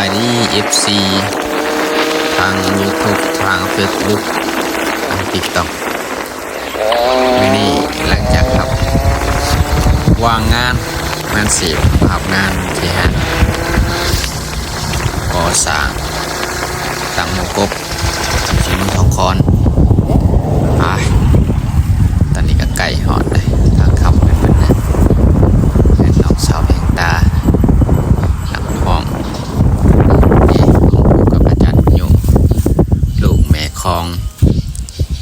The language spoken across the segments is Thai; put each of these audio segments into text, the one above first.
บายดี FC ทาง YouTube ทาง Facebook ทาง TikTok วันนี้หลังจากครับว่างงานเสียบภาพงานที่ฮะก่อสร้างตั้งหมู่กบที่เมืองทองคอนตอนนี้ก็ไก่หอดเลยทางขับเป็นนะเป็นน้องสาวแห่งตาหลังห้องนี่ของกับอาจารย์อยู่ลูกแม่คลอง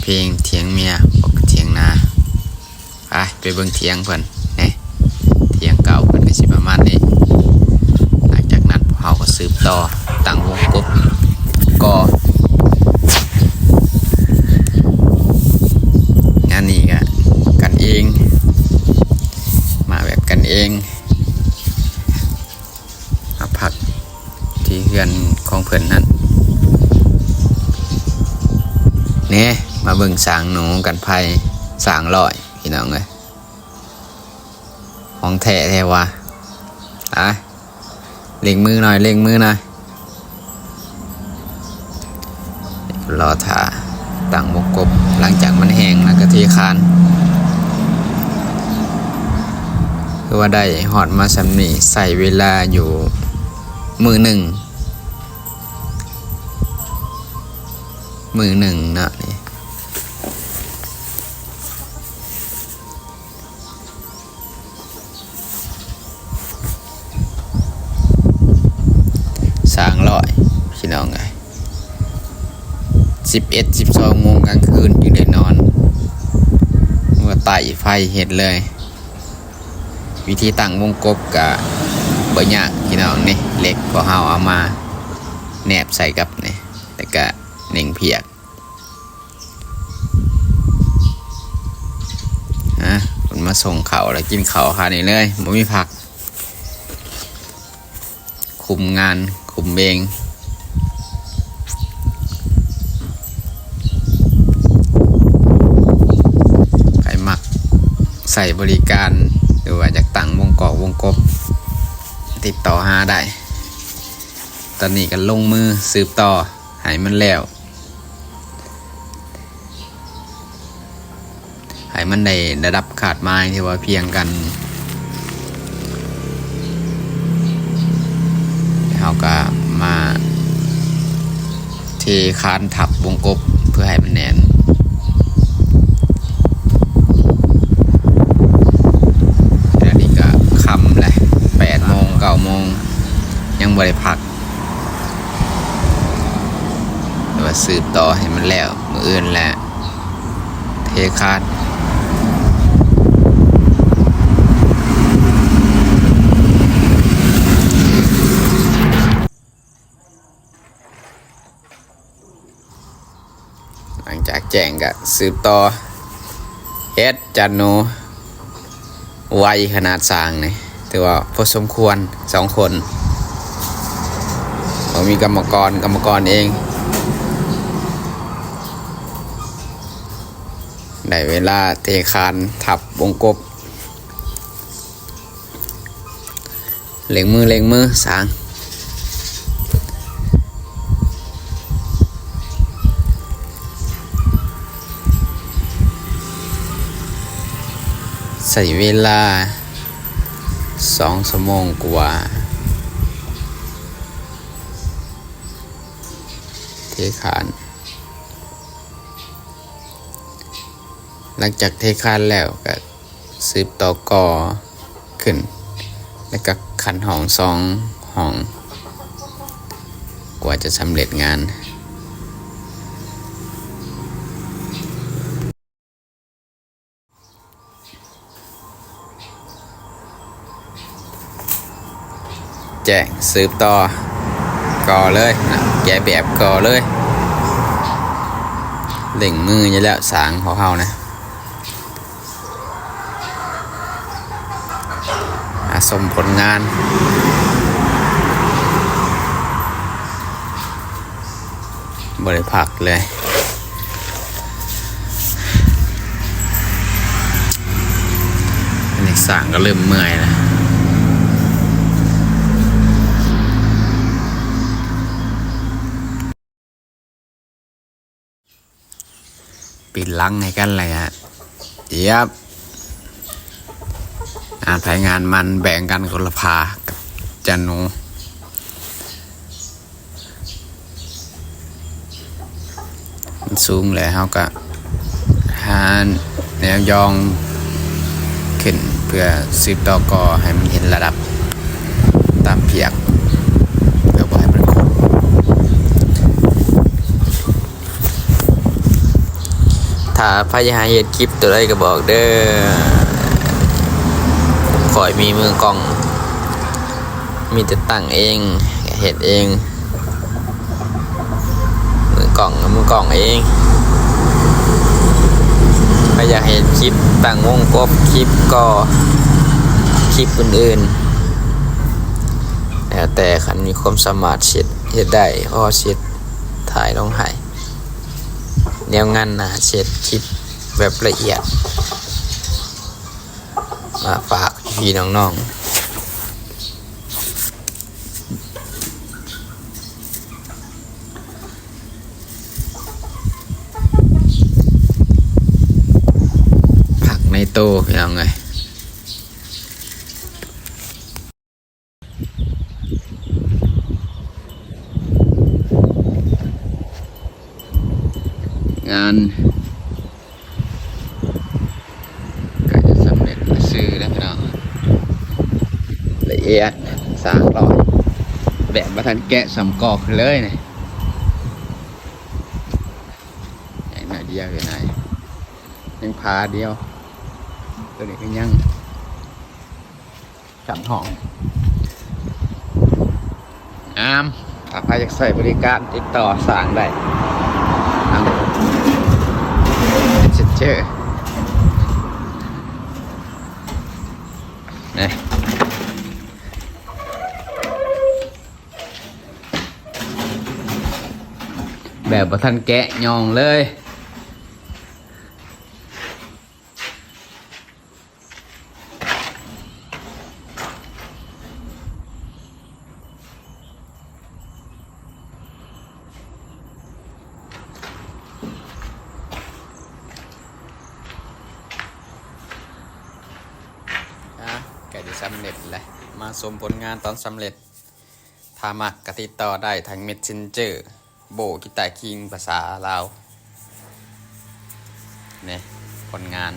เพลงเถียงเมียบอกเถียงนาไปเบิ่งเถียงเพิ่นนี่เถียงเก่าเพิ่นก็สิประมาณนี้หลังจากนั้นเขาก็สืบต่อตั้งวงกบก็งานนี้ก็กันเองมาแบบกันเองมาพักที่เฮือนของเพิ่นนั้นนี่มาเบิ่งสางหนูกันไผสางลอยพี่น้องเอ้ยของแท้แท้วะเล็งมือหน่อยรอถ่าตั้งหมกกบหลังจากมันแห้งแล้วก็เทคานคือว่าได้หอดมาสำนีใส่เวลาอยู่มือหนึ่งนะนี่สางลอยพี่น้องไง11-12 โมงกลางคืนจึงได้นอนเมื่อไต่ไฟเห็ดเลยวิธีตั้งวงกบกับบ่ยากพี่น้องนี่เล็กก็เอามาแนบใส่กับนี่แต่ก็เน่งเพียกคนมาส่งเขาแล้วกินเขาค่ะนี่เลยไม่มีผักคุมงานคุมเองใครมักใส่บริการหรือว่าจากตั้งวงกบติดต่อหาได้ตอนนี้ก็ลงมือสืบต่อให้มันแล้วให้มันได้ระดับขาดไม้ที่ว่าเพียงกันเขาก็มาเทคานทับวงกบเพื่อให้มันแน่นแล้วนี่ก็ค่ำเลย8 โมง 9 โมงยังบ่ได้พักแต่ว่าสืบต่อให้มันแล้วมื้ออื่นแหละเทคานหลังจากแจ้งก็สืบต่อจันโนไวขนาดสร้างนี่ถือว่าพอสมควร2 คนมีกรรมกรเองได้เวลาเทคานทับวงกบเล็งมือสร้างใส่เวลา2 ชั่วโมงกว่าเทคานหลังจากเทคานแล้วก็สืบต่อกอขึ้นแล้วก็ขันห้อง2 ห้องกว่าจะสำเร็จงานแจ้งสืบต่อกอเลยแกะแบบกอเลยเล่งมืออยู่แล้วสางของเขานะสมผลงานบริพักเลยอันนี้สางก็เริ่มเมื่อยแล้ว เ ปิดลังให้กันเลยฮะเจี๊ยบงานภายงานมันแบ่งกันคนละพากับจันนูมันสูงเลยเขาก็หาแนวยองขึ้นเพื่อสืบต่อกอให้มันเห็นระดับตามเพียกเพื่อบ่ให้มันคดถ้าพยายามเห็นคลิปตัวใดก็บอกเด้อขอยมีมือกล้องมีแต่ตั้งเองเห็นเองมือกล้องเองถ้าอยากเห็นคลิปตั้งวงกบคลิปก็คลิปอื่นๆแต่ขันมีความสามารถเช็ดได้พอเช็ดถ่ายลงให้แนวงานนะเช็ดคลิปแบบละเอียดมาฝากพี่น้องๆผักในตู้ยังไงงานก็จะสำเร็จซื้อแล้วพี่น้องละเอียดสร้างรอยแบบมาทันแกะสำกอกเลยเนี่ยอย่างหน่อยเดียวอยู่ไหนยังพาเดียวตัวนี้ก็ยังจับห้องถ้าใครอยากใส่บริการติดต่อสั่งได้ทางเจอนี่แบบบ่ทันแกะยองเลยแกจะสำเร็จเลยมาชมผลงานตอนสำเร็จถ้ามักกติดต่อได้ทาง Messenger โบกิตาคิงภาษาลาวเนี่ยผลงาน